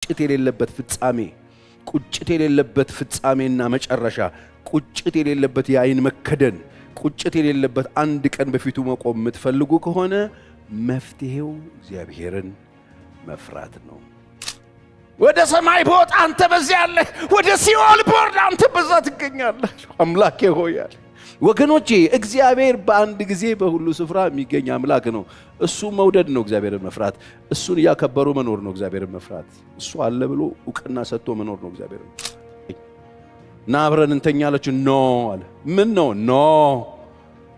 ቁጭት የሌለበት ፍጻሜ፣ ቁጭት የሌለበት ፍጻሜና መጨረሻ፣ ቁጭት የሌለበት የአይን መከደን፣ ቁጭት የሌለበት አንድ ቀን በፊቱ መቆም የምትፈልጉ ከሆነ መፍትሄው እግዚአብሔርን መፍራት ነው። ወደ ሰማይ ቦት አንተ በዚያ አለ፣ ወደ ሲኦል ቦርድ አንተ በዛ ትገኛለህ። አምላኬ ሆይ አለ። ወገኖቼ እግዚአብሔር በአንድ ጊዜ በሁሉ ስፍራ የሚገኝ አምላክ ነው። እሱ መውደድ ነው እግዚአብሔርን መፍራት። እሱን ያከበሩ መኖር ነው እግዚአብሔርን መፍራት። እሱ አለ ብሎ ዕውቅና ሰጥቶ መኖር ነው እግዚአብሔርን። እና አብረን እንተኛለች። ኖ አለ። ምን ነው ኖ?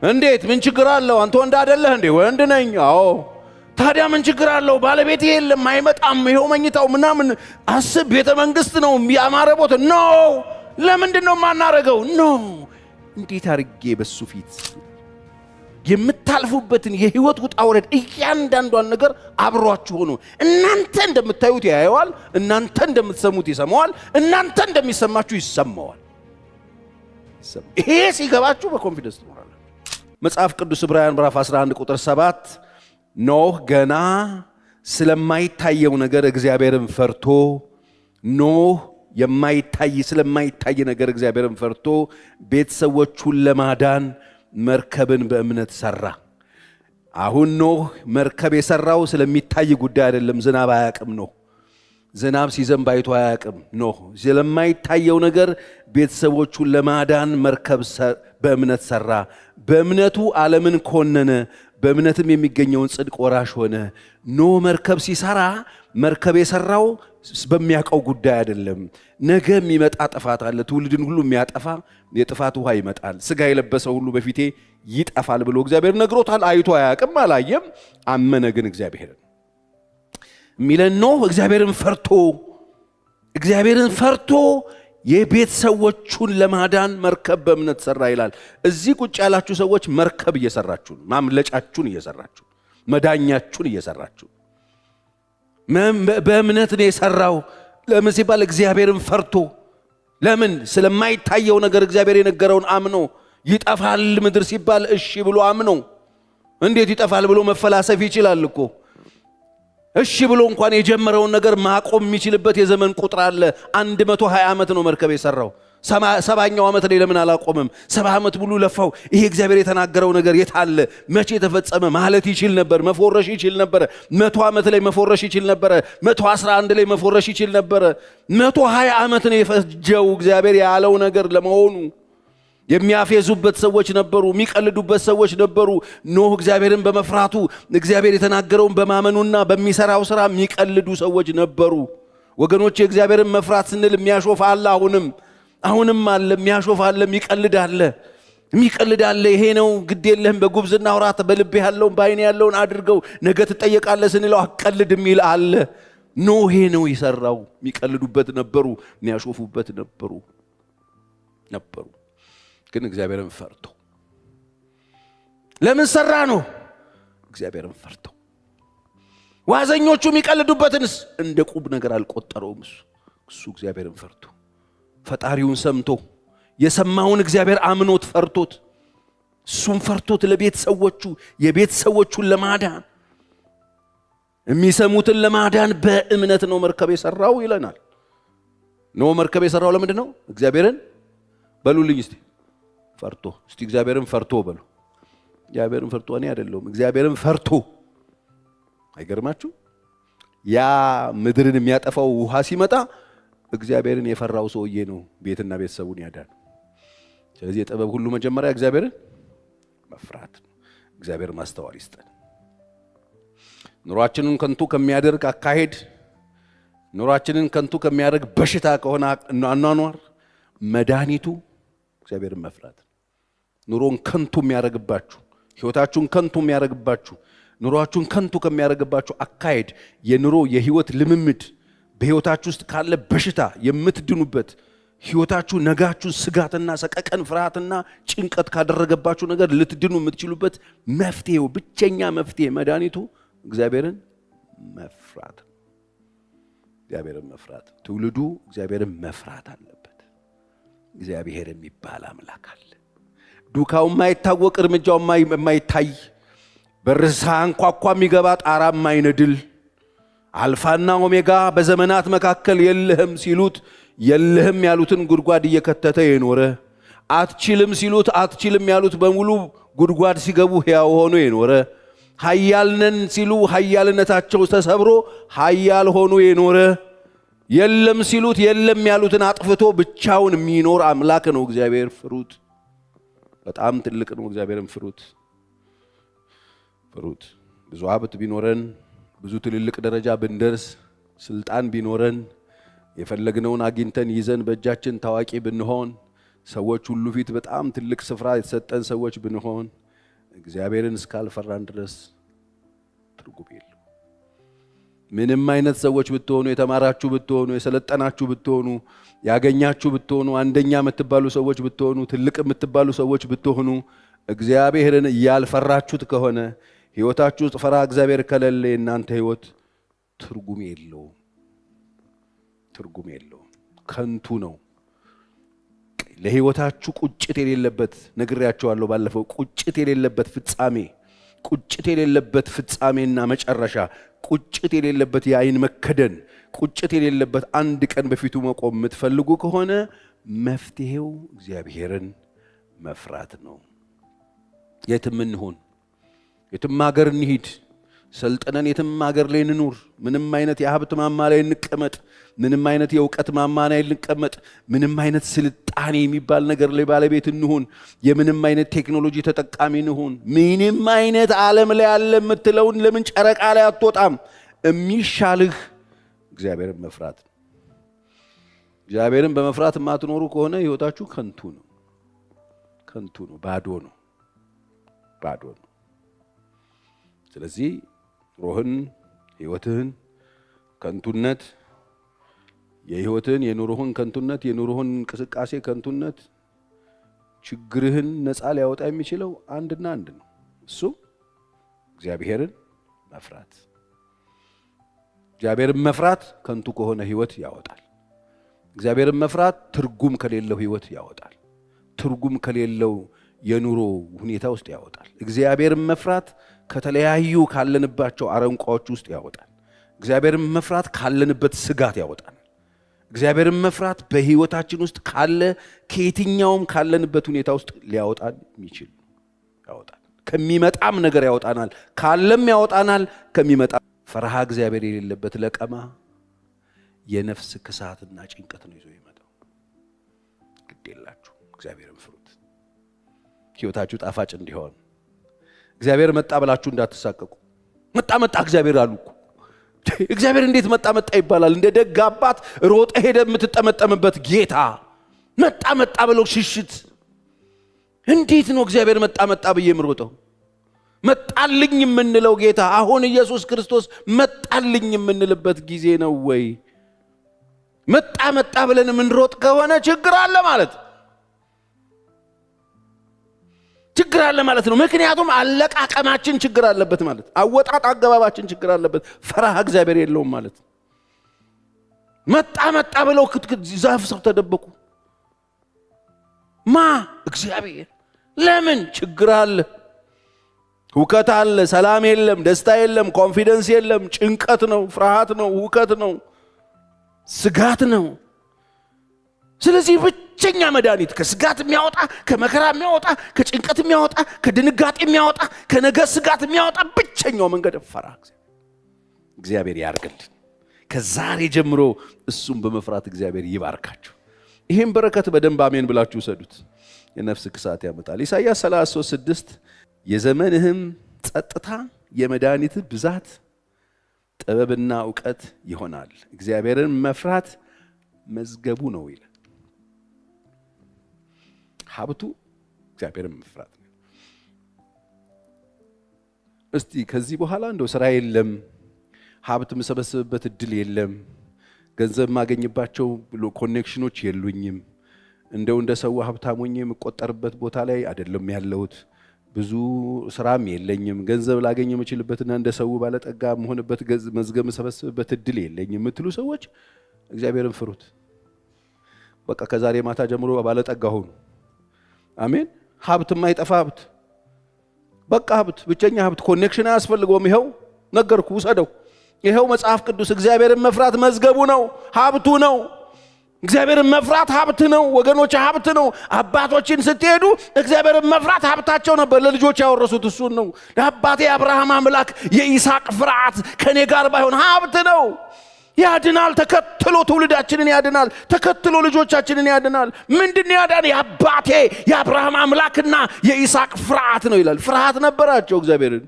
እንዴት? ምን ችግር አለው? አንተ ወንድ አይደለህ እንዴ? ወንድ ነኝ። አዎ። ታዲያ ምን ችግር አለው? ባለቤት የለም አይመጣም፣ ይሄው መኝታው ምናምን አስብ፣ ቤተ መንግስት ነው ያማረ ቦታ። ኖ ለምንድን ነው የማናረገው? ኖ እንዴት አርጌ በሱ ፊት የምታልፉበትን የህይወት ውጣ ውረድ እያንዳንዷን ነገር አብሯችሁ ሆኖ እናንተ እንደምታዩት ያየዋል፣ እናንተ እንደምትሰሙት ይሰማዋል፣ እናንተ እንደሚሰማችሁ ይሰማዋል። ይሄ ሲገባችሁ በኮንፊደንስ ትኖራላችሁ። መጽሐፍ ቅዱስ ዕብራውያን ምዕራፍ 11 ቁጥር 7 ኖህ ገና ስለማይታየው ነገር እግዚአብሔርን ፈርቶ ኖህ ስለማይታይ ነገር እግዚአብሔርን ፈርቶ ቤተሰቦቹን ለማዳን መርከብን በእምነት ሰራ። አሁን ኖህ መርከብ የሰራው ስለሚታይ ጉዳይ አይደለም። ዝናብ አያውቅም ነው። ዝናብ ሲዘንብ አይቶ አያውቅም። ኖህ ስለማይታየው ነገር ቤተሰቦቹን ለማዳን መርከብ በእምነት ሰራ። በእምነቱ ዓለምን ኮነነ፣ በእምነትም የሚገኘውን ጽድቅ ወራሽ ሆነ። ኖህ መርከብ ሲሰራ መርከብ የሰራው በሚያውቀው ጉዳይ አይደለም። ነገ የሚመጣ ጥፋት አለ፣ ትውልድን ሁሉ የሚያጠፋ የጥፋት ውሃ ይመጣል፣ ሥጋ የለበሰ ሁሉ በፊቴ ይጠፋል ብሎ እግዚአብሔር ነግሮታል። አይቶ አያውቅም፣ አላየም፣ አመነ ግን እግዚአብሔርን የሚለን ኖህ እግዚአብሔርን ፈርቶ የቤተሰቦቹን ለማዳን መርከብ በእምነት ሰራ ይላል። እዚህ ቁጭ ያላችሁ ሰዎች መርከብ እየሰራችሁ ነው። ማምለጫችሁን እየሰራችሁ፣ መዳኛችሁን እየሰራችሁ። በእምነት ነው የሰራው። ለምን ሲባል እግዚአብሔርን ፈርቶ። ለምን? ስለማይታየው ነገር እግዚአብሔር የነገረውን አምኖ። ይጠፋል ምድር ሲባል እሺ ብሎ አምኖ። እንዴት ይጠፋል ብሎ መፈላሰፍ ይችላል እኮ። እሺ ብሎ እንኳን የጀመረውን ነገር ማቆም የሚችልበት የዘመን ቁጥር አለ። 120 ዓመት ነው መርከብ የሰራው። 70ኛው ዓመት ላይ ለምን አላቆመም? 70 ዓመት ሙሉ ለፋው። ይሄ እግዚአብሔር የተናገረው ነገር የት አለ? መቼ ተፈጸመ ማለት ይችል ነበር። መፎረሽ ይችል ነበር። 100 ዓመት ላይ መፎረሽ ይችል ነበር። 111 ላይ መፎረሽ ይችል ነበር። 120 ዓመት ነው የፈጀው እግዚአብሔር ያለው ነገር ለመሆኑ። የሚያፌዙበት ሰዎች ነበሩ፣ የሚቀልዱበት ሰዎች ነበሩ። ኖህ እግዚአብሔርን በመፍራቱ እግዚአብሔር የተናገረውን በማመኑና በሚሰራው ሥራ የሚቀልዱ ሰዎች ነበሩ። ወገኖች እግዚአብሔርን መፍራት ስንል የሚያሾፍ አለ። አሁንም አለ፣ የሚያሾፍ አለ፣ የሚቀልድ አለ። ይሄ ነው ግድ የለህም፣ በጉብዝና አውራት፣ በልብ ያለውን በአይኔ ያለውን አድርገው ነገ ትጠየቃለህ ስንለው አቀልድ የሚል አለ። ኖህ ይሄ ነው የሰራው። የሚቀልዱበት ነበሩ፣ የሚያሾፉበት ነበሩ። ግን እግዚአብሔርን ፈርቶ ለምን ሰራ ነው? እግዚአብሔርን ፈርቶ። ዋዘኞቹ የሚቀልዱበትንስ እንደ ቁብ ነገር አልቆጠረውም። እሱ እግዚአብሔርን ፈርቶ ፈጣሪውን ሰምቶ የሰማውን እግዚአብሔር አምኖት ፈርቶት እሱም ፈርቶት ለቤተሰቦቹ የቤተሰቦቹን ለማዳን የሚሰሙትን ለማዳን በእምነት ነው መርከብ የሰራው ይለናል። ነው መርከብ የሰራው ለምንድን ነው? እግዚአብሔርን በሉልኝ እስቲ ፈርቶ። እስቲ እግዚአብሔርን ፈርቶ በሉ። እግዚአብሔርን ፈርቶ እኔ አይደለሁም፣ እግዚአብሔርን ፈርቶ። አይገርማችሁ? ያ ምድርን የሚያጠፋው ውሃ ሲመጣ እግዚአብሔርን የፈራው ሰውዬ ነው ቤትና ቤተሰቡን ያዳን። ስለዚህ የጥበብ ሁሉ መጀመሪያ እግዚአብሔርን መፍራት ነው። እግዚአብሔር ማስተዋል ይስጠን። ኑሯችንን ከንቱ ከሚያደርግ አካሄድ፣ ኑሯችንን ከንቱ ከሚያደርግ በሽታ ከሆነ አኗኗር መድኃኒቱ እግዚአብሔርን መፍራት። ኑሮን ከንቱ የሚያደርግባችሁ፣ ህይወታችሁን ከንቱ የሚያደርግባችሁ፣ ኑሯችሁን ከንቱ ከሚያደርግባችሁ አካሄድ፣ የኑሮ የህይወት ልምምድ በህይወታችሁ ውስጥ ካለ በሽታ የምትድኑበት፣ ህይወታችሁ ነጋችሁ ስጋትና ሰቀቀን ፍርሃትና ጭንቀት ካደረገባችሁ ነገር ልትድኑ የምትችሉበት መፍትሄው፣ ብቸኛ መፍትሄ መድኃኒቱ እግዚአብሔርን መፍራት። እግዚአብሔርን መፍራት። ትውልዱ እግዚአብሔርን መፍራት አለበት። እግዚአብሔር የሚባል አምላክ አለ። ዱካው የማይታወቅ እርምጃው የማይታይ በርሳ አንኳኳ የሚገባ ጣራ የማይነድል አልፋና ኦሜጋ በዘመናት መካከል የለህም ሲሉት የለህም ያሉትን ጉድጓድ እየከተተ የኖረ አትችልም ሲሉት አትችልም ያሉት በሙሉ ጉድጓድ ሲገቡ ሕያው ሆኖ የኖረ ኃያል ነን ሲሉ ኃያልነታቸው ተሰብሮ ኃያል ሆኖ የኖረ የለም ሲሉት የለም ያሉትን አጥፍቶ ብቻውን የሚኖር አምላክ ነው እግዚአብሔር። ፍሩት። በጣም ትልቅ ነው። እግዚአብሔርን ፍሩት። ፍሩት። ብዙ ሀብት ቢኖረን ብዙ ትልልቅ ደረጃ ብንደርስ ስልጣን ቢኖረን የፈለግነውን አግኝተን ይዘን በእጃችን ታዋቂ ብንሆን ሰዎች ሁሉ ፊት በጣም ትልቅ ስፍራ የተሰጠን ሰዎች ብንሆን እግዚአብሔርን እስካልፈራን ድረስ ትርጉም የለው። ምንም አይነት ሰዎች ብትሆኑ የተማራችሁ ብትሆኑ የሰለጠናችሁ ብትሆኑ ያገኛችሁ ብትሆኑ አንደኛ የምትባሉ ሰዎች ብትሆኑ ትልቅ የምትባሉ ሰዎች ብትሆኑ እግዚአብሔርን ያልፈራችሁት ከሆነ ሕይወታችሁ ውስጥ ፈራ እግዚአብሔር ከሌለ እናንተ ሕይወት ትርጉም የለው። ትርጉም የለው። ከንቱ ነው። ለሕይወታችሁ ቁጭት የሌለበት ነግሬያችኋለሁ ባለፈው። ቁጭት የሌለበት ፍጻሜ፣ ቁጭት የሌለበት ፍጻሜና መጨረሻ፣ ቁጭት የሌለበት የአይን መከደን፣ ቁጭት የሌለበት አንድ ቀን በፊቱ መቆም የምትፈልጉ ከሆነ መፍትሄው እግዚአብሔርን መፍራት ነው። የትም እንሁን፣ የትም ሀገር እንሂድ፣ ሰልጥነን የትም ሀገር ላይ እንኑር፣ ምንም አይነት የሀብት ማማ ላይ እንቀመጥ፣ ምንም አይነት የእውቀት ማማ ላይ እንቀመጥ፣ ምንም አይነት ስልጣኔ የሚባል ነገር ላይ ባለቤት እንሁን፣ የምንም አይነት ቴክኖሎጂ ተጠቃሚ እንሁን፣ ምንም አይነት ዓለም ላይ ያለ የምትለውን ለምን ጨረቃ ላይ አትወጣም? የሚሻልህ እግዚአብሔርን መፍራት። እግዚአብሔርን በመፍራት የማትኖሩ ከሆነ ሕይወታችሁ ከንቱ ነው። ከንቱ ነው። ባዶ ነው። ባዶ ነው። ስለዚህ ሮህን ሕይወትህን ከንቱነት የሕይወትህን የኑሮህን ከንቱነት የኑሮህን እንቅስቃሴ ከንቱነት ችግርህን ነፃ ሊያወጣ የሚችለው አንድና አንድ ነው። እሱ እግዚአብሔርን መፍራት። እግዚአብሔርን መፍራት ከንቱ ከሆነ ሕይወት ያወጣል። እግዚአብሔርን መፍራት ትርጉም ከሌለው ሕይወት ያወጣል። ትርጉም ከሌለው የኑሮ ሁኔታ ውስጥ ያወጣል። እግዚአብሔርን መፍራት ከተለያዩ ካለንባቸው አረንቋዎች ውስጥ ያወጣል። እግዚአብሔርን መፍራት ካለንበት ስጋት ያወጣል። እግዚአብሔርን መፍራት በሕይወታችን ውስጥ ካለ ከየትኛውም ካለንበት ሁኔታ ውስጥ ሊያወጣን የሚችል ያወጣል። ከሚመጣም ነገር ያወጣናል። ካለም ያወጣናል። ከሚመጣ ፈርሃ እግዚአብሔር የሌለበት ለቀማ የነፍስ ክሳትና ጭንቀት ነው ይዞ ይመጣው። ግድ የላችሁ እግዚአብሔርን ፍሩት። ሕይወታችሁ ጣፋጭ እንዲሆን እግዚአብሔር መጣ ብላችሁ እንዳትሳቀቁ። መጣ መጣ እግዚአብሔር አሉ እኮ። እግዚአብሔር እንዴት መጣ መጣ ይባላል? እንደ ደግ አባት ሮጠ ሄደ የምትጠመጠምበት ጌታ መጣ መጣ ብለው ሽሽት። እንዴት ነው እግዚአብሔር መጣ መጣ ብዬ የምሮጠው? መጣልኝ የምንለው ጌታ አሁን ኢየሱስ ክርስቶስ መጣልኝ የምንልበት ጊዜ ነው ወይ? መጣ መጣ ብለን የምንሮጥ ከሆነ ችግር አለ ማለት ችግር አለ ማለት ነው። ምክንያቱም አለቃቀማችን ችግር አለበት ማለት፣ አወጣጥ አገባባችን ችግር አለበት። ፈራህ እግዚአብሔር የለውም ማለት። መጣ መጣ ብለው ክትክት ዛፍ ሰው ተደበቁ። ማ እግዚአብሔር። ለምን? ችግር አለ፣ ሁከት አለ፣ ሰላም የለም፣ ደስታ የለም፣ ኮንፊደንስ የለም፣ ጭንቀት ነው፣ ፍርሃት ነው፣ ሁከት ነው፣ ስጋት ነው። ስለዚህ ብቸኛ መድኃኒት ከስጋት የሚያወጣ ከመከራ የሚያወጣ ከጭንቀት የሚያወጣ ከድንጋጤ የሚያወጣ ከነገ ስጋት የሚያወጣ ብቸኛው መንገድ ፈራ እግዚአብሔር ያርግልን። ከዛሬ ጀምሮ እሱም በመፍራት እግዚአብሔር ይባርካችሁ። ይህም በረከት በደንብ አሜን ብላችሁ ሰዱት። የነፍስ ክሳት ያመጣል። ኢሳይያስ 33:6 የዘመንህም ጸጥታ የመድኃኒትህ ብዛት ጥበብና ዕውቀት ይሆናል፣ እግዚአብሔርን መፍራት መዝገቡ ነው ይላል። ሀብቱ እግዚአብሔርን መፍራት ነው። እስቲ ከዚህ በኋላ እንደው ስራ የለም፣ ሀብት መሰበሰብበት እድል የለም፣ ገንዘብ ማገኝባቸው ኮኔክሽኖች የሉኝም፣ እንደው እንደ ሰው ሀብታም ሆኜ የምቆጠርበት ቦታ ላይ አይደለም ያለሁት፣ ብዙ ስራም የለኝም፣ ገንዘብ ላገኝ የምችልበትና እንደ ሰው ባለጠጋ መሆንበት መዝገብ መሰበሰብበት እድል የለኝም የምትሉ ሰዎች እግዚአብሔርን ፍሩት። በቃ ከዛሬ ማታ ጀምሮ ባለጠጋ ሆኑ። አሜን። ሀብት የማይጠፋ ሀብት፣ በቃ ሀብት፣ ብቸኛ ሀብት፣ ኮኔክሽን አያስፈልገውም። ይኸው ነገርኩ፣ ውሰደው። ይሄው መጽሐፍ ቅዱስ እግዚአብሔርን መፍራት መዝገቡ ነው፣ ሀብቱ ነው። እግዚአብሔርን መፍራት ሀብት ነው ወገኖች፣ ሀብት ነው። አባቶችን ስትሄዱ እግዚአብሔርን መፍራት ሀብታቸው ነበር። ለልጆች ያወረሱት እሱን ነው። ለአባቴ አብርሃም አምላክ የይስሐቅ ፍርሃት ከኔ ጋር ባይሆን ሀብት ነው። ያድናል፣ ተከትሎ ትውልዳችንን ያድናል፣ ተከትሎ ልጆቻችንን ያድናል። ምንድነው ያዳን? የአባቴ የአብርሃም አምላክና የይስሐቅ ፍርሃት ነው ይላል። ፍርሃት ነበራቸው፣ እግዚአብሔርን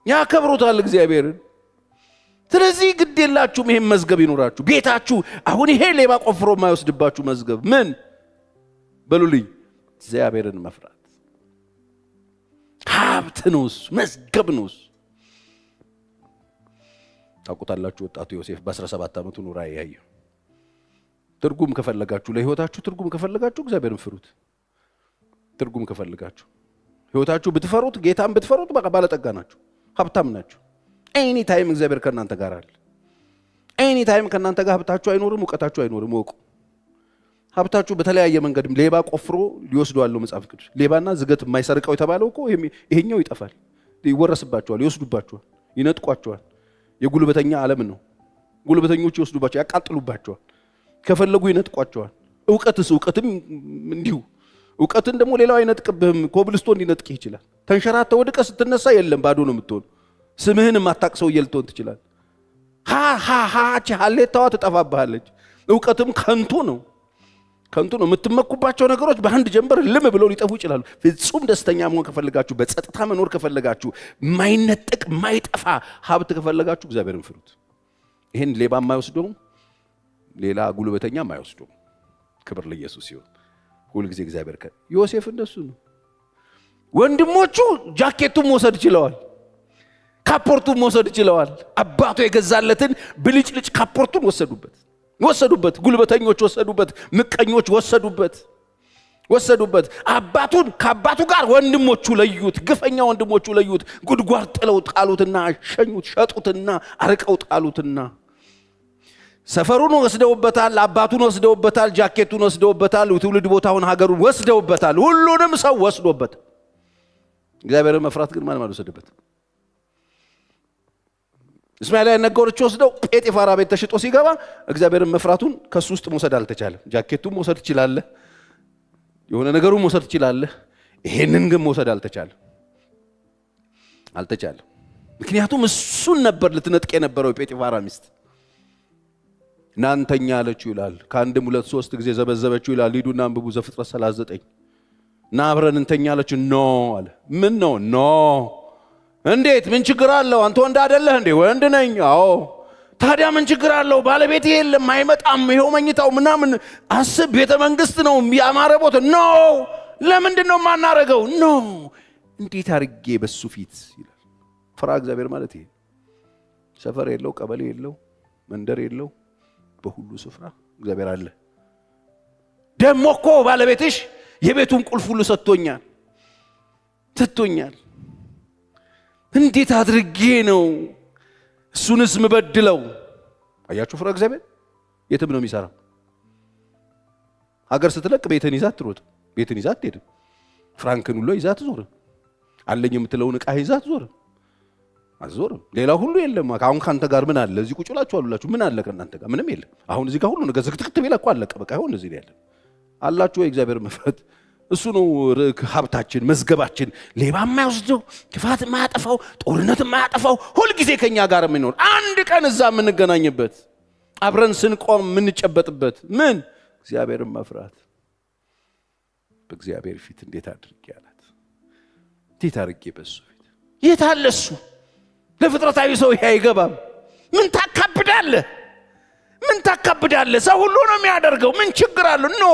ያከብሩታል እግዚአብሔርን። ስለዚህ ግድ የላችሁም ይሄን መዝገብ ይኖራችሁ ቤታችሁ። አሁን ይሄ ሌባ ቆፍሮ የማይወስድባችሁ መዝገብ ምን በሉልኝ? እግዚአብሔርን መፍራት ሀብት ነው፣ መዝገብ ነው። ታውቁታላችሁ ወጣቱ ዮሴፍ በ17 ዓመቱ ነው ራእይ ያየው። ትርጉም ከፈለጋችሁ ለህይወታችሁ ትርጉም ከፈለጋችሁ እግዚአብሔርን ፍሩት። ትርጉም ከፈለጋችሁ ህይወታችሁ ብትፈሩት፣ ጌታን ብትፈሩት በቃ ባለጠጋ ናችሁ፣ ሀብታም ናችሁ። ኤኒ ታይም እግዚአብሔር ከናንተ ጋር አለ። ኤኒ ታይም ከናንተ ጋር ሀብታችሁ አይኖርም፣ ዕውቀታችሁ አይኖርም። ወቁ ሀብታችሁ በተለያየ መንገድ ሌባ ቆፍሮ ሊወስደዋል። መጽሐፍ ቅዱስ ሌባና ዝገት የማይሰርቀው የተባለው እኮ ይሄኛው ይጠፋል፣ ይወረስባቸዋል፣ ይወስዱባቸዋል፣ ይነጥቋቸዋል። የጉልበተኛ ዓለም ነው። ጉልበተኞች ይወስዱባቸዋል፣ ያቃጥሉባቸዋል፣ ከፈለጉ ይነጥቋቸዋል። ዕውቀትም እንዲሁ። ዕውቀትን ደግሞ ሌላው አይነጥቅብህም፣ ኮብልስቶን ሊነጥቅህ ይችላል። ተንሸራተ ወድቀ ስትነሳ የለም ባዶ ነው የምትሆን። ስምህን ማታቅሰው ይልቶን ትችላል። ሀሌታዋ ትጠፋብሃለች። ዕውቀትም ከንቱ ነው። የምትመኩባቸው ነገሮች በአንድ ጀንበር ልም ብለው ሊጠፉ ይችላሉ። ፍጹም ደስተኛ መሆን ከፈለጋችሁ፣ በጸጥታ መኖር ከፈለጋችሁ፣ ማይነጥቅ ማይጠፋ ሀብት ከፈለጋችሁ እግዚአብሔርን ፍሩት። ይሄን ሌባ የማይወስደው ሌላ ጉልበተኛ የማይወስደው። ክብር ለኢየሱስ ይሁን። ሁሉ ጊዜ እግዚአብሔር ዮሴፍ እንደሱ ነው። ወንድሞቹ ጃኬቱን መውሰድ ይችላል፣ ካፖርቱን መውሰድ ይችላል። አባቱ የገዛለትን ብልጭልጭ ካፖርቱን ወሰዱበት። ጉልበተኞች ወሰዱበት፣ ምቀኞች ወሰዱበት። አባቱን ከአባቱ ጋር ወንድሞቹ ለዩት፣ ግፈኛ ወንድሞቹ ለዩት። ጉድጓድ ጥለው ጣሉትና ሸኙት፣ ሸጡትና አርቀው ጣሉትና ሰፈሩን ወስደውበታል፣ አባቱን ወስደውበታል፣ ጃኬቱን ወስደውበታል፣ ትውልድ ቦታውን ሀገሩን ወስደውበታል። ሁሉንም ሰው ወስዶበት። እግዚአብሔርን መፍራት ግን ማንም አልወሰደበት። እስማኤላውያን ነገሮች ወስደው ጴጢፋራ ቤት ተሽጦ ሲገባ እግዚአብሔርን መፍራቱን ከሱ ውስጥ መውሰድ አልተቻለም። ጃኬቱን መውሰድ ይችላል፣ የሆነ ነገሩን መውሰድ ይችላል። ይሄንን ግን መውሰድ አልተቻለም። ምክንያቱም እሱን ነበር ልትነጥቅ የነበረው የጴጢፋራ ሚስት። እናንተኛ አለችው ይላል። ከአንድም 2-3 ጊዜ ዘበዘበችው ይላል። ሂዱና አንብቡ ዘፍጥረት 39 እና አብረን እንተኛ አለችው። ኖ አለ። ምን ነው ኖ? እንዴት? ምን ችግር አለው? አንተ ወንድ አይደለህ እንዴ? ወንድ ነኝ። አዎ። ታዲያ ምን ችግር አለው? ባለቤት የለም አይመጣም፣ ይሄው መኝታው ምናምን አስብ፣ ቤተ መንግስት ነው፣ ያማረ ቦታ ኖ። ለምንድን ነው የማናረገው? ኖ። እንዴት አድርጌ በሱ ፊት ይላል። ፍራ እግዚአብሔር ማለት ይሄ። ሰፈር የለው፣ ቀበሌ የለው፣ መንደር የለው፣ በሁሉ ስፍራ እግዚአብሔር አለ። ደሞ እኮ ባለቤትሽ የቤቱን ቁልፍ ሁሉ ሰጥቶኛል። እንዴት አድርጌ ነው እሱንስ ምበድለው? አያችሁ፣ ፍራ እግዚአብሔር የትም ነው የሚሰራው። ሀገር ስትለቅ ቤትን ይዛት ትሮጥ፣ ቤትን ይዛት ትሄድ፣ ፍራንክን ሁሉ ይዛት ዞር፣ አለኝ የምትለውን ዕቃ ይዛት ዞር። ሌላ ሁሉ የለም። አሁን ካንተ ጋር ምን አለ? እዚህ ቁጭ ብላችሁ አሉላችሁ። ምን አለ ከእናንተ ጋር? ምንም የለም። አሁን እዚህ ጋር ሁሉ ነገር ዝግትግት ቢላ እኮ አለቀ። በቃ ይሁን እዚህ ያለ አላችሁ ወይ? እግዚአብሔር መፍራት እሱ ነው ሀብታችን፣ መዝገባችን። ሌባ የማይወስደው፣ ክፋት የማያጠፋው፣ ጦርነት የማያጠፋው፣ ሁልጊዜ ከኛ ጋር የሚኖር አንድ ቀን እዛ የምንገናኝበት፣ አብረን ስንቆም የምንጨበጥበት ምን እግዚአብሔርን መፍራት። በእግዚአብሔር ፊት እንዴት አድርጌ አላት። እንዴት አድርጌ በሱ ፊት የት አለ እሱ? ለፍጥረታዊ ሰው ይሄ አይገባም። ምን ታካብዳለህ? ሰው ሁሉ ነው የሚያደርገው። ምን ችግር አለው? ኖ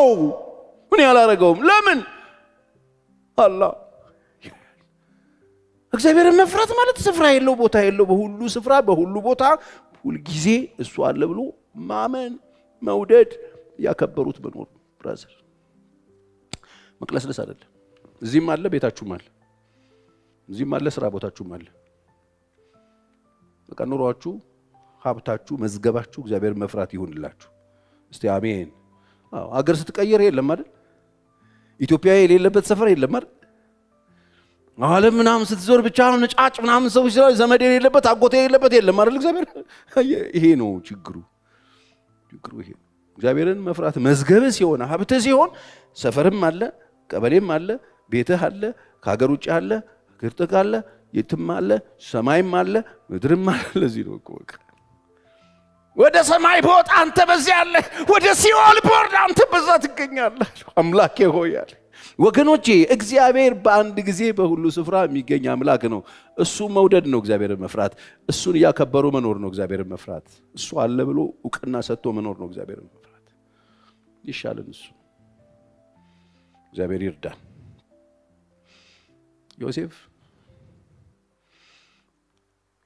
ምን ያላረገውም። ለምን አላህ እግዚአብሔርን መፍራት ማለት ስፍራ የለው ቦታ የለው፣ በሁሉ ስፍራ በሁሉ ቦታ ሁሉ ጊዜ እሱ አለ ብሎ ማመን፣ መውደድ፣ ያከበሩት መኖር። ብራዘር መቅለስለስ አይደለም። እዚህም አለ፣ ቤታችሁም አለ፣ እዚህም አለ፣ ስራ ቦታችሁም አለ። በቃ ኑሯችሁ፣ ሀብታችሁ፣ መዝገባችሁ እግዚአብሔርን መፍራት ይሁንላችሁ። እስቲ አሜን። አዎ ሀገር ስትቀየር የለም አይደል? ኢትዮጵያ የሌለበት ሰፈር የለም አይደል? ዓለም ምናምን ስትዞር ብቻውን ጫጭ ምናምን ሰዎች ሲሆን ዘመድ የሌለበት አጎቴ የሌለበት የለም አይደል? እግዚአብሔር ይሄ ነው ችግሩ ይሄ ነው። እግዚአብሔርን መፍራት መዝገብ ሲሆን ሀብት ሲሆን ሰፈርም አለ፣ ቀበሌም አለ፣ ቤትህ አለ፣ ከሀገር ውጭ አለ፣ ግርጥቅ አለ፣ የትም አለ፣ ሰማይም አለ፣ ምድርም አለ። ለዚህ ነው እኮ ወደ ሰማይ ቦት አንተ በዚያ አለ፣ ወደ ሲኦል ቦርድ አንተ በዛ ትገኛለህ። አምላኬ ሆይ አለ። ወገኖቼ እግዚአብሔር በአንድ ጊዜ በሁሉ ስፍራ የሚገኝ አምላክ ነው። እሱ መውደድ ነው እግዚአብሔርን መፍራት። እሱን ያከበሩ መኖር ነው እግዚአብሔርን መፍራት። እሱ አለ ብሎ ዕውቅና ሰጥቶ መኖር ነው እግዚአብሔርን መፍራት። ይሻልን እሱ። እግዚአብሔር ይርዳን። ዮሴፍ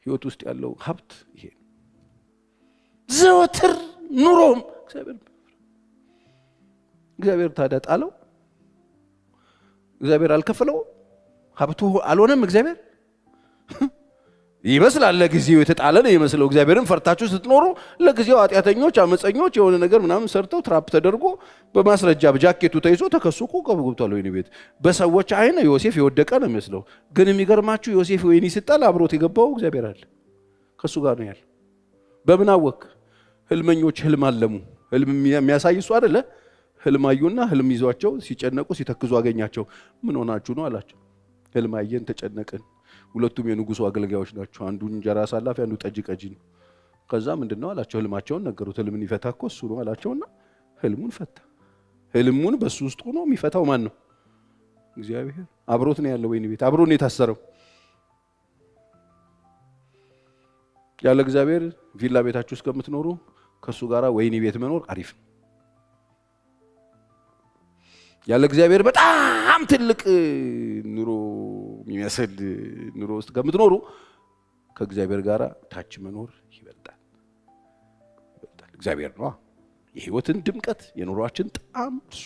ሕይወት ውስጥ ያለው ሀብት ይሄ ዘወትር ኑሮም እግዚአብሔር ታዲያ ጣለው? እግዚአብሔር አልከፈለው? ሀብቱ አልሆነም? እግዚአብሔር ይመስላል ለጊዜው የተጣለ ነው ይመስለው። እግዚአብሔርን ፈርታችሁ ስትኖሩ ለጊዜው ኃጢአተኞች፣ አመፀኞች የሆነ ነገር ምናምን ሰርተው ትራፕ ተደርጎ በማስረጃ በጃኬቱ ተይዞ ተከሱቆ ገብቷል ወይኒ ቤት። በሰዎች አይን ዮሴፍ የወደቀ ነው የሚመስለው። ግን የሚገርማችሁ ዮሴፍ ወይኒ ሲጣል አብሮት የገባው እግዚአብሔር አለ፣ ከሱ ጋር ነው ያለ። በምን አወቅ? ህልመኞች ህልም አለሙ። ህልም የሚያሳይ እሱ አይደለ? ህልም አዩና ህልም ይዟቸው ሲጨነቁ ሲተክዙ አገኛቸው። ምን ሆናችሁ ነው አላቸው። ህልም አየን ተጨነቅን። ሁለቱም የንጉሱ አገልጋዮች ናቸው። አንዱ እንጀራ አሳላፊ፣ አንዱ ጠጅ ቀጂ ነው። ከዛ ምንድነው አላቸው። ህልማቸውን ነገሩት። ህልምን ይፈታ እኮ እሱ ነው አላቸውና ህልሙን ፈታ። ህልሙን በሱ ውስጥ ሆኖ የሚፈታው ማን ነው? እግዚአብሔር። አብሮት ነው ያለው ወይኒ ቤት፣ አብሮ ነው የታሰረው። ያለ እግዚአብሔር ቪላ ቤታችሁ ውስጥ ከምትኖሩ ከሱ ጋራ ወይኒ ቤት መኖር አሪፍ ነው። ያለ እግዚአብሔር በጣም ትልቅ ኑሮ የሚመስል ኑሮ ውስጥ ከምትኖሩ ከእግዚአብሔር ጋራ ታች መኖር ይበልጣል። እግዚአብሔር ነው የህይወትን ድምቀት የኑሯችን ጣዕም እሱ።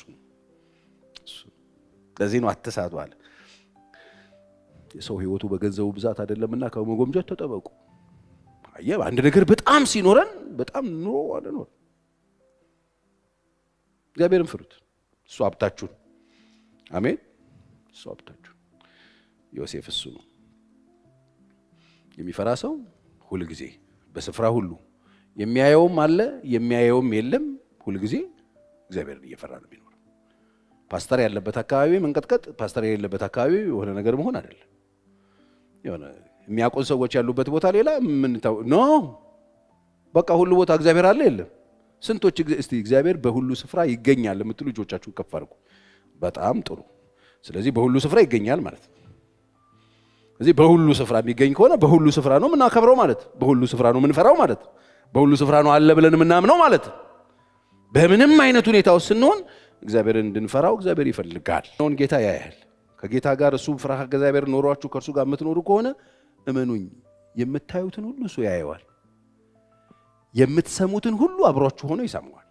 ለዚህ ነው አትሳቱ አለ። የሰው ህይወቱ በገንዘቡ ብዛት አይደለምና ከመጎምጀት ተጠበቁ። አየህ አንድ ነገር በጣም ሲኖረን በጣም ኑሮ አለኖር። እግዚአብሔርን ፍሩት። እሱ ሀብታችሁን። አሜን። እሱ ሀብታችሁን። ዮሴፍ እሱ ነው የሚፈራ ሰው። ሁል ጊዜ በስፍራ ሁሉ የሚያየውም አለ የሚያየውም የለም። ሁል ጊዜ እግዚአብሔርን እየፈራ ነው የሚኖር። ፓስተር ያለበት አካባቢ መንቀጥቀጥ፣ ፓስተር የሌለበት አካባቢ የሆነ ነገር መሆን አይደለም። የሆነ የሚያቆን ሰዎች ያሉበት ቦታ ሌላ ምን ኖ በቃ ሁሉ ቦታ እግዚአብሔር አለ የለም። ስንቶች እስቲ እግዚአብሔር በሁሉ ስፍራ ይገኛል የምትሉ ልጆቻችሁ ከፍ አድርጉ። በጣም ጥሩ። ስለዚህ በሁሉ ስፍራ ይገኛል ማለት ነው። ስለዚህ በሁሉ ስፍራ የሚገኝ ከሆነ በሁሉ ስፍራ ነው የምናከብረው ማለት፣ በሁሉ ስፍራ ነው የምንፈራው ማለት፣ በሁሉ ስፍራ ነው አለ ብለን የምናምነው ማለት። በምንም አይነት ሁኔታ ውስጥ ስንሆን እግዚአብሔርን እንድንፈራው እግዚአብሔር ይፈልጋል። አሁን ጌታ ያያል። ከጌታ ጋር እሱ ፍርሃተ እግዚአብሔር ኖሯችሁ ከእርሱ ጋር የምትኖሩ ከሆነ እመኑኝ የምታዩትን ሁሉ እሱ ያየዋል። የምትሰሙትን ሁሉ አብሯችሁ ሆኖ ይሰማዋል።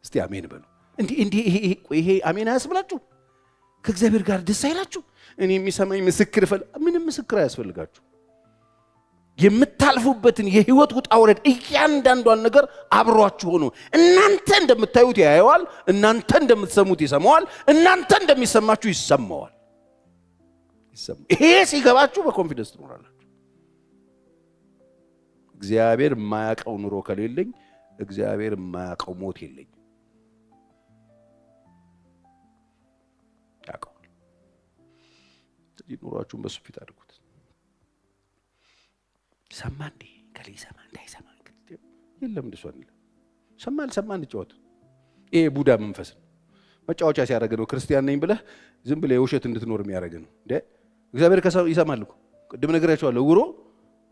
እስቲ አሜን በሉ። ይሄ አሜን አያስብላችሁ? ከእግዚአብሔር ጋር ደስ አይላችሁ? እኔ የሚሰማኝ ምስክር ምንም ምስክር አያስፈልጋችሁ። የምታልፉበትን የህይወት ውጣ ውረድ እያንዳንዷን ነገር አብሯችሁ ሆኖ እናንተ እንደምታዩት ያየዋል፣ እናንተ እንደምትሰሙት ይሰማዋል፣ እናንተ እንደሚሰማችሁ ይሰማዋል። ይሄ ሲገባችሁ በኮንፊደንስ ትኖራላችሁ። እግዚአብሔር የማያውቀው ኑሮ ከሌለኝ እግዚአብሔር የማያውቀው ሞት የለኝ። ያውቀዋል። ስለዚህ ኑሯችሁን በሱ ፊት አድርጉት። ሰማ እንዴ ከሌ ሰማ እንዳይሰማ የለም እንደሱ አይደለም። ሰማ አልሰማ እንጫወት። ይሄ ቡዳ መንፈስ መጫወቻ ሲያደርግ ነው። ክርስቲያን ነኝ ብለህ ዝም ብለህ የውሸት እንድትኖር የሚያደርግ ነው። እግዚአብሔር ከሰው ይሰማል እኮ። ቅድም ነግሬያቸዋለሁ። ዕውሮ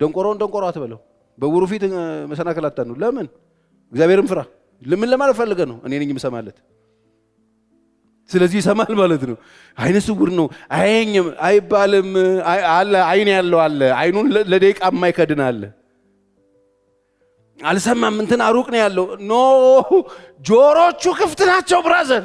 ደንቆሮውን ደንቆሮ አትበለው። በዕውሩ ፊት መሰናከል አታኑ። ለምን? እግዚአብሔርን ፍራ። ለምን ለማለት ፈልገህ ነው? እኔ ነኝ የምሰማለት። ስለዚህ ይሰማል ማለት ነው። አይነ ስውር ነው አየኝም አይባልም። አለ አይን ያለው አለ። አይኑን ለደቂቃ የማይከድን አለ። አልሰማም እንትን አሩቅ ነው ያለው። ኖ ጆሮቹ ክፍት ናቸው ብራዘር።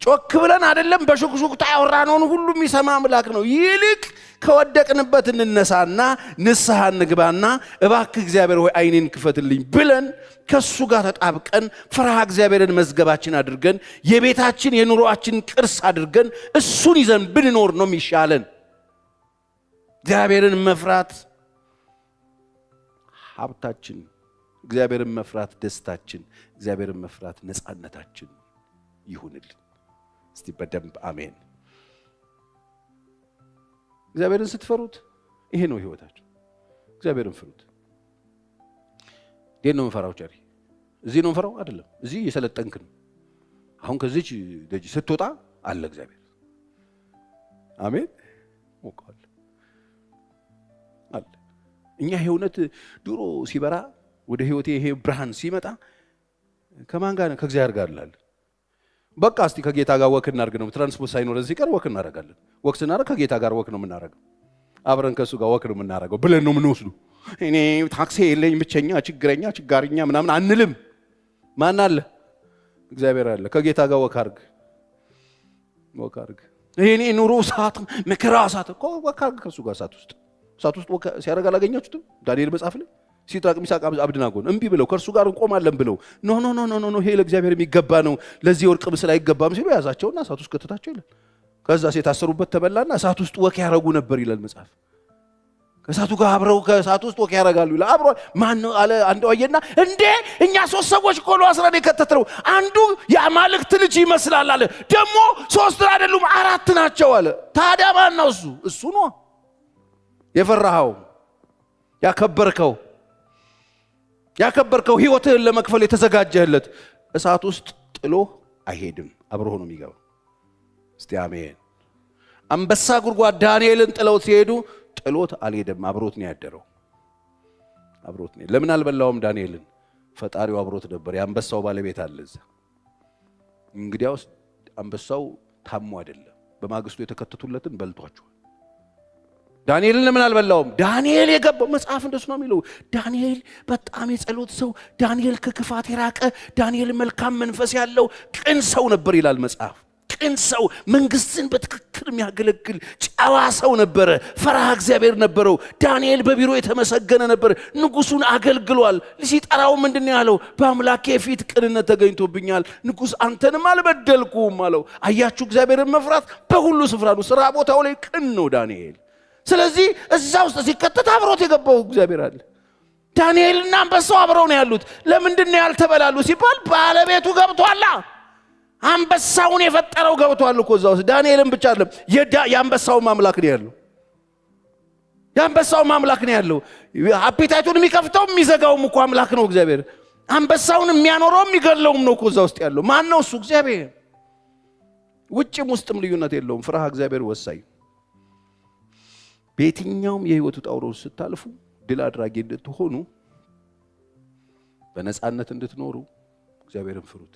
ጮክ ብለን አይደለም በሹክሹክታ ያወራነውን ሁሉ የሚሰማ አምላክ ነው። ይልቅ ከወደቅንበት እንነሳና ንስሐ እንግባና እባክህ እግዚአብሔር ሆይ አይኔን ክፈትልኝ ብለን ከሱ ጋር ተጣብቀን ፍርሃ እግዚአብሔርን መዝገባችን አድርገን የቤታችን የኑሮአችን ቅርስ አድርገን እሱን ይዘን ብንኖር ነው የሚሻለን። እግዚአብሔርን መፍራት ሀብታችን፣ እግዚአብሔርን መፍራት ደስታችን፣ እግዚአብሔርን መፍራት ነፃነታችን ይሁንልን። እስቲ በደንብ አሜን። እግዚአብሔርን ስትፈሩት ይሄ ነው ህይወታችሁ። እግዚአብሔርን ፍሩት። እንዴት ነው የምፈራው? ጨሪ እዚህ ነው የምፈራው አይደለም። እዚህ የሰለጠንክ ነው። አሁን ከዚች ደጅ ስትወጣ አለ እግዚአብሔር። አሜን። ወቃል አለ። እኛ ህይወት ድሮ ሲበራ ወደ ህይወቴ ይሄ ብርሃን ሲመጣ ከማን ጋር? ከእግዚአብሔር ጋር አለ። በቃ እስቲ ከጌታ ጋር ወክ እናርግ ነው። ትራንስፖርት ሳይኖረን ሲቀር ወክ እናረጋለን። ወክ ስናረግ ከጌታ ጋር ወክ ነው የምናረገው። አብረን ከሱ ጋር ወክ ነው የምናረገው ብለን ነው የምንወስዱ። እኔ ታክሲ የለኝ ብቸኛ ችግረኛ ችጋርኛ ምናምን አንልም። ማን አለ? እግዚአብሔር አለ። ከጌታ ጋር ወክ አርግ፣ ወክ አርግ። እኔ ኑሮ ሰዓት መከራ ሰዓት እኮ ወክ አርግ ከሱ ጋር ሰዓት ውስጥ ወክ ሲያረጋ አላገኛችሁትም? ዳንኤል መጽሐፍ ላይ ሲድራቅ ሚሳቅ አብደናጎን እምቢ ብለው ከእርሱ ጋር እንቆማለን ብለው ኖ ኖ ኖ ኖ ኖ ይሄ ለእግዚአብሔር የሚገባ ነው፣ ለዚህ ወርቅ ምስል አይገባም ሲሉ ያዛቸውና እሳት ውስጥ ከተታቸው ይላል። ከዛ የታሰሩበት ተበላና እሳት ውስጥ ወክ ያረጉ ነበር ይላል መጽሐፍ። ከእሳቱ ጋር አብረው ከእሳት ውስጥ ወክ ያረጋሉ ይላል። አብሮ ማን ነው አለ አንዱ አየና፣ እንዴ እኛ 3 ሰዎች እኮ ነው አስረን የከተተነው፣ አንዱ የአማልክት ልጅ ይመስላል አለ። ደግሞ 3 አይደሉም 4 ናቸው አለ። ታዲያ ማን ነው እሱ? እሱ ነው የፈራኸው ያከበርከው ህይወትህን ለመክፈል የተዘጋጀህለት። እሳት ውስጥ ጥሎ አይሄድም፣ አብሮህ ነው የሚገባው። እስቲ አሜን። አንበሳ ጉድጓድ ዳንኤልን ጥለው ሲሄዱ ጥሎት አልሄደም፣ አብሮት ነው ያደረው። አብሮት ነው። ለምን አልበላውም ዳንኤልን? ፈጣሪው አብሮት ነበር። የአንበሳው ባለቤት አለ እዛ። እንግዲያውስ አንበሳው ታሞ አይደለም፣ በማግስቱ የተከተቱለትን በልቷቸዋል። ዳንኤልን ለምን አልበላውም? ዳንኤል የገባው መጽሐፍ እንደሱ ነው የሚለው። ዳንኤል በጣም የጸሎት ሰው፣ ዳንኤል ከክፋት የራቀ፣ ዳንኤል መልካም መንፈስ ያለው ቅን ሰው ነበር ይላል መጽሐፍ። ቅን ሰው፣ መንግስትን በትክክል የሚያገለግል ጨዋ ሰው ነበረ። ፈራሃ እግዚአብሔር ነበረው። ዳንኤል በቢሮ የተመሰገነ ነበር። ንጉሱን አገልግሏል። ሲጠራው ምንድነው ያለው? በአምላኬ ፊት ቅንነት ተገኝቶብኛል፣ ንጉስ አንተንም አልበደልኩም አለው። አያችሁ፣ እግዚአብሔርን መፍራት በሁሉ ስፍራ ነው። ስራ ቦታው ላይ ቅን ነው ዳንኤል። ስለዚህ እዛ ውስጥ ሲከተት አብሮት የገባው እግዚአብሔር አለ። ዳንኤልና አንበሳው አብረው ነው ያሉት። ለምንድን ነው ያልተበላሉ ሲባል ባለቤቱ ገብቷላ። አንበሳውን የፈጠረው ገብቷል እኮ እዛ ውስጥ። ዳንኤልን ብቻ አይደለም፣ የአንበሳው ማምላክ ነው ያለው። የአንበሳው ማምላክ ነው ያለው። አፒታይቱን የሚከፍተው የሚዘጋውም እኮ አምላክ ነው እግዚአብሔር። አንበሳውን የሚያኖረው የሚገለውም ነው እኮ እዛ ውስጥ ያለው። ማን ነው እሱ? እግዚአብሔር። ውጭም ውስጥም ልዩነት የለውም። ፍርሃ እግዚአብሔር ወሳኝ። በየትኛውም የህይወት ውጣ ውረድ ስታልፉ ድል አድራጊ እንድትሆኑ፣ በነፃነት እንድትኖሩ እግዚአብሔርን ፍሩት።